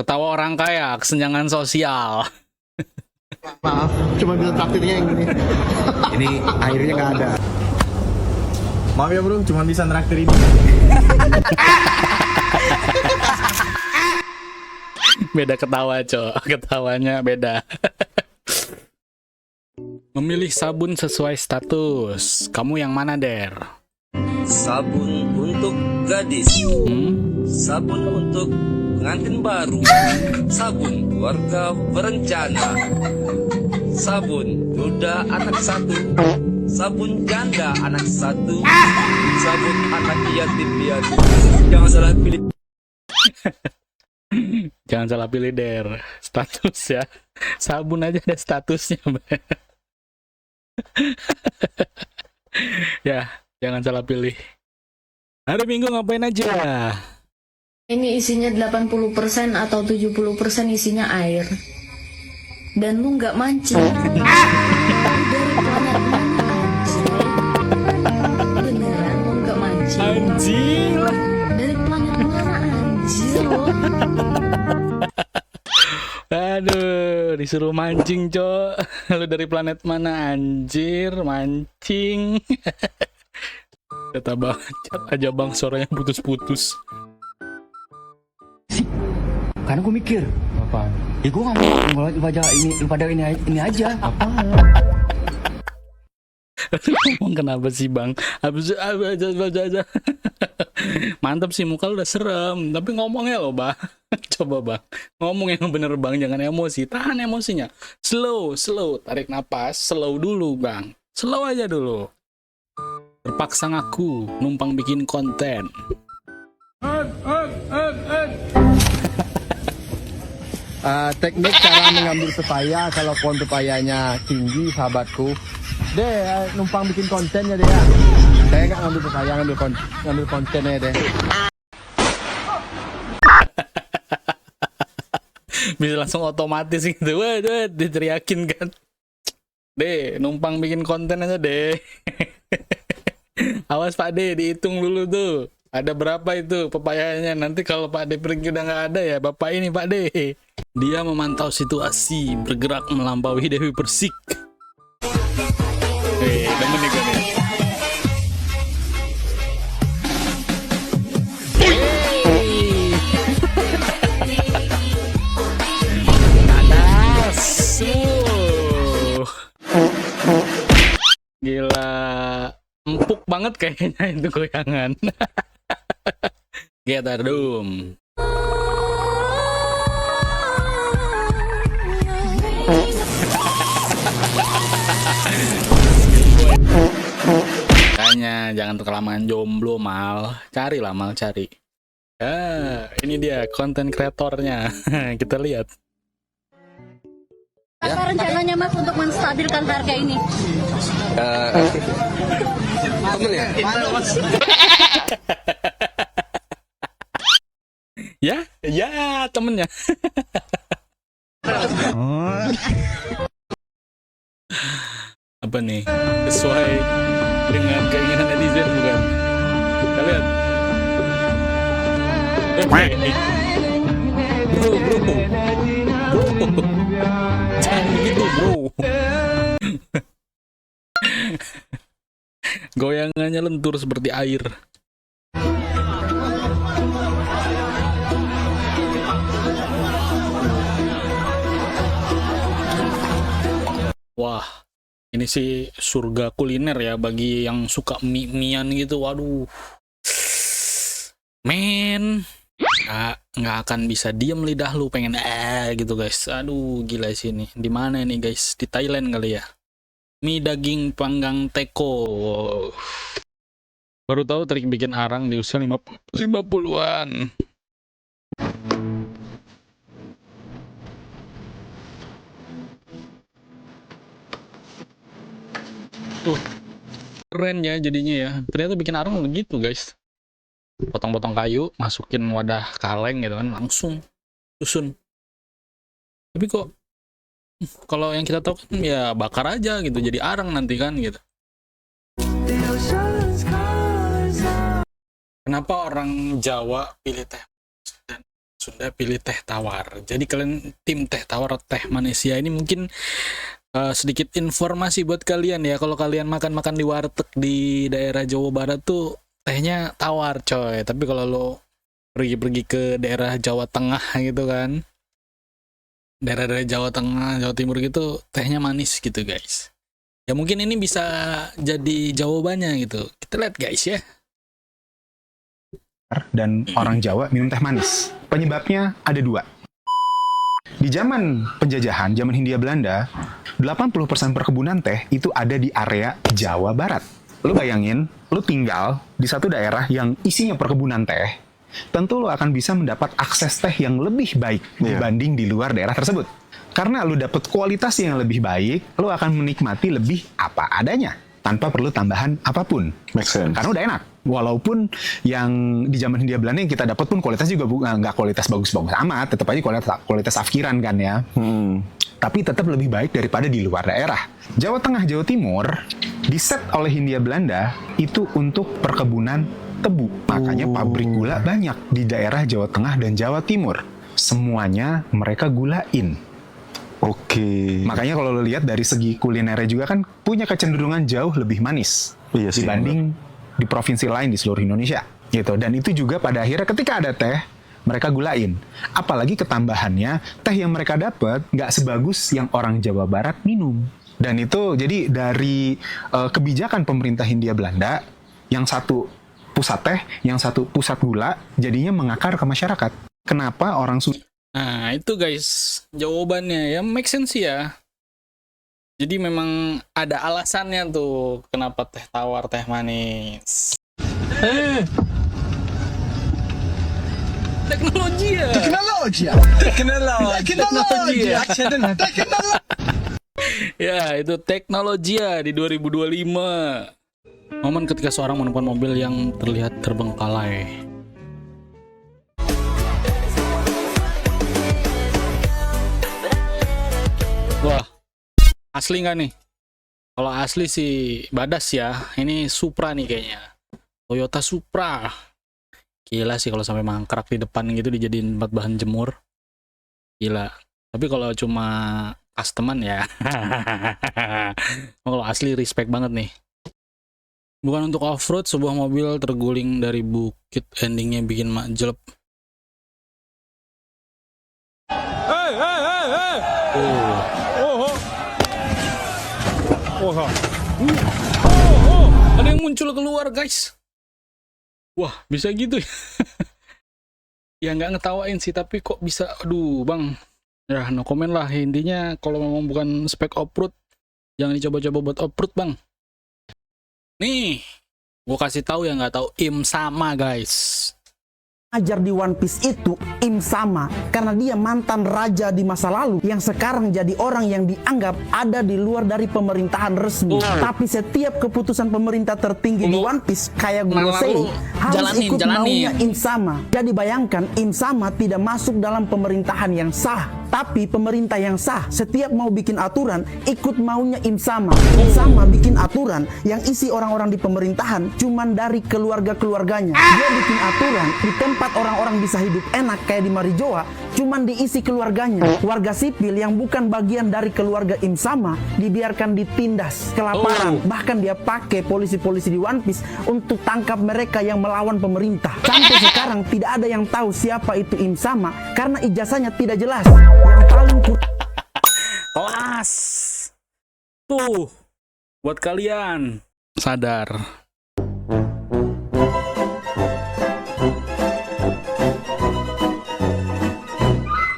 Ketawa orang kaya, kesenjangan sosial. Maaf, cuma bisa traktirnya yang gini. Ini airnya nggak ada. Maaf ya bro, cuma bisa traktir ini. Beda ketawa, Cok. Ketawanya beda. Memilih sabun sesuai status. Kamu yang mana, Der? Sabun untuk gadis, sabun untuk pengantin baru, sabun keluarga berencana, sabun duda anak satu, sabun janda anak satu, sabun anak yatim piatu. Jangan salah pilih. Jangan salah pilih, Der. Status ya. Sabun aja ada statusnya. Ya, jangan salah pilih. Hari Minggu ngapain aja? Ini isinya 80% atau 70% isinya air. Dan lu nggak mancing. Lu dari planet mana, anjing? Beneran lu nggak mancing? Anjing lah. Dari planet mana, anjir lu? Aduh, disuruh mancing, Cok. Lu dari planet mana, anjir? Mancing. Kata banget aja bang, suaranya putus-putus. Karena gue mikir, Apa? ya gue gak mau lu pada ini aja. Apa? Ngomong kenapa sih bang? Aja. Mantap sih, muka lu udah serem. Tapi ngomongnya lo bang. Coba bang, ngomong yang bener bang. Jangan emosi, tahan emosinya. Slow. Tarik napas, slow dulu bang. Slow aja dulu. Terpaksa ngaku, numpang bikin konten. Teknik cara mengambil pepaya kalau pohon pepayanya tinggi, sahabatku. Deh, numpang bikin kontennya deh ya. Saya nggak ngambil pepaya, ngambil kontennya deh. Bisa langsung otomatis gitu. Waduh, diteriakin kan. Deh, numpang bikin konten aja deh. Awas Pak D, dihitung dulu tuh. Ada berapa itu pepayanya. Nanti kalau Pak D pergi udah nggak ada ya, Bapak ini Pak D. Dia memantau situasi, bergerak melampaui Dewi Persik. Demen nih gue nih. Nanas. Gila. Empuk banget kayaknya itu goyangan. Get Doom. Makanya jangan kelamaan jomblo mal. Carilah mal, cari. Ya, ini dia konten kreatornya. Kita lihat. Apa rencananya Mas untuk menstabilkan harga ini? Ya temennya. Apa nih? Sesuai dengan keinginan netizen bukan? Kita lihat. Bro. Jangan begitu, bro. Goyangannya lentur seperti air. Wah, ini sih surga kuliner ya bagi yang suka mie-mian gitu. Waduh, men, nggak akan bisa diem lidah lu pengen gitu guys. Aduh, gila sini. Di mana ini guys? Di Thailand kali ya. Mie daging panggang teko. Baru tahu trik bikin arang di usia 50-an. Tuh, keren ya jadinya ya. Ternyata bikin arang begitu guys. Potong-potong kayu, masukin wadah kaleng gitu kan, langsung susun. Tapi kok kalau yang kita tahu kan ya bakar aja gitu, jadi arang nanti kan gitu. Kenapa orang Jawa pilih teh dan Sunda pilih teh tawar. Jadi kalian tim teh tawar teh manis ya. Ini mungkin sedikit informasi buat kalian ya. Kalau kalian makan-makan di warteg di daerah Jawa Barat tuh tehnya tawar coy. Tapi kalau lo pergi-pergi ke daerah Jawa Tengah gitu kan, daerah-daerah Jawa Tengah, Jawa Timur gitu, tehnya manis gitu guys. Ya mungkin ini bisa jadi jawabannya gitu. Kita lihat guys ya. Dan orang Jawa minum teh manis. Penyebabnya ada dua. Di zaman penjajahan, zaman Hindia Belanda, 80% perkebunan teh itu ada di area Jawa Barat. Lu bayangin, lu tinggal di satu daerah yang isinya perkebunan teh, tentu lu akan bisa mendapat akses teh yang lebih baik dibanding di luar daerah tersebut. Karena lu dapat kualitas yang lebih baik, lu akan menikmati lebih apa adanya, tanpa perlu tambahan apapun. Make sense. Karena udah enak. Walaupun yang di zaman Hindia Belanda yang kita dapat pun kualitas juga nggak kualitas bagus-bagus amat, tetap aja kualitas afkiran kan ya. Tapi tetap lebih baik daripada di luar daerah. Jawa Tengah, Jawa Timur diset oleh Hindia Belanda itu untuk perkebunan tebu. Makanya pabrik gula banyak di daerah Jawa Tengah dan Jawa Timur. Semuanya mereka gulain. Oke. Makanya kalau lo lihat dari segi kulinernya juga kan punya kecenderungan jauh lebih manis Iya sih, dibanding di provinsi lain di seluruh Indonesia gitu. Dan itu juga pada akhirnya ketika ada teh mereka gulain. Apalagi ketambahannya teh yang mereka dapat nggak sebagus yang orang Jawa Barat minum. Dan itu jadi dari kebijakan pemerintah Hindia Belanda, yang satu pusat teh, yang satu pusat gula, jadinya mengakar ke masyarakat. Kenapa orang Nah itu guys jawabannya ya, make sense ya. Jadi memang ada alasannya tuh kenapa teh tawar teh manis. Teknologi ya. Ya itu teknologi ya di 2025. Momen ketika seorang menemukan mobil yang terlihat terbengkalai. Wah, asli nggak nih? Kalau asli sih badas ya. Ini Supra nih kayaknya. Toyota Supra. Gila sih kalau sampai mangkrak di depan gitu dijadiin tempat bahan jemur. Gila. Tapi kalau cuma customan ya. Kalau asli respect banget nih. Bukan untuk off-road, sebuah mobil terguling dari bukit, endingnya bikin makjelep. Ada yang muncul keluar guys. Wah bisa gitu ya. Ya nggak ngetawain sih, tapi kok bisa. Aduh bang, ya no comment lah. Intinya kalau memang bukan spek off-road, jangan dicoba-coba buat off-road bang. Nih gue kasih tahu yang nggak tahu, Im sama guys. Ajar di One Piece itu Im sama karena dia mantan raja di masa lalu yang sekarang jadi orang yang dianggap ada di luar dari pemerintahan resmi. Tapi setiap keputusan pemerintah tertinggi di One Piece kayak Gorosei harus ikut maunya Im sama. Jadi bayangkan Im sama tidak masuk dalam pemerintahan yang sah. Tapi pemerintah yang sah setiap mau bikin aturan ikut maunya Im sama. Im sama bikin aturan yang isi orang-orang di pemerintahan cuman dari keluarga-keluarganya. Dia bikin aturan di tempat orang-orang bisa hidup enak kayak di Marijoa cuman diisi keluarganya. Warga sipil yang bukan bagian dari keluarga Im sama dibiarkan ditindas, kelaparan. Bahkan dia pakai polisi-polisi di One Piece untuk tangkap mereka yang melawan pemerintah. Sampai sekarang tidak ada yang tahu siapa itu Im sama karena ijazahnya tidak jelas. Yang paling Kelas tuh buat kalian sadar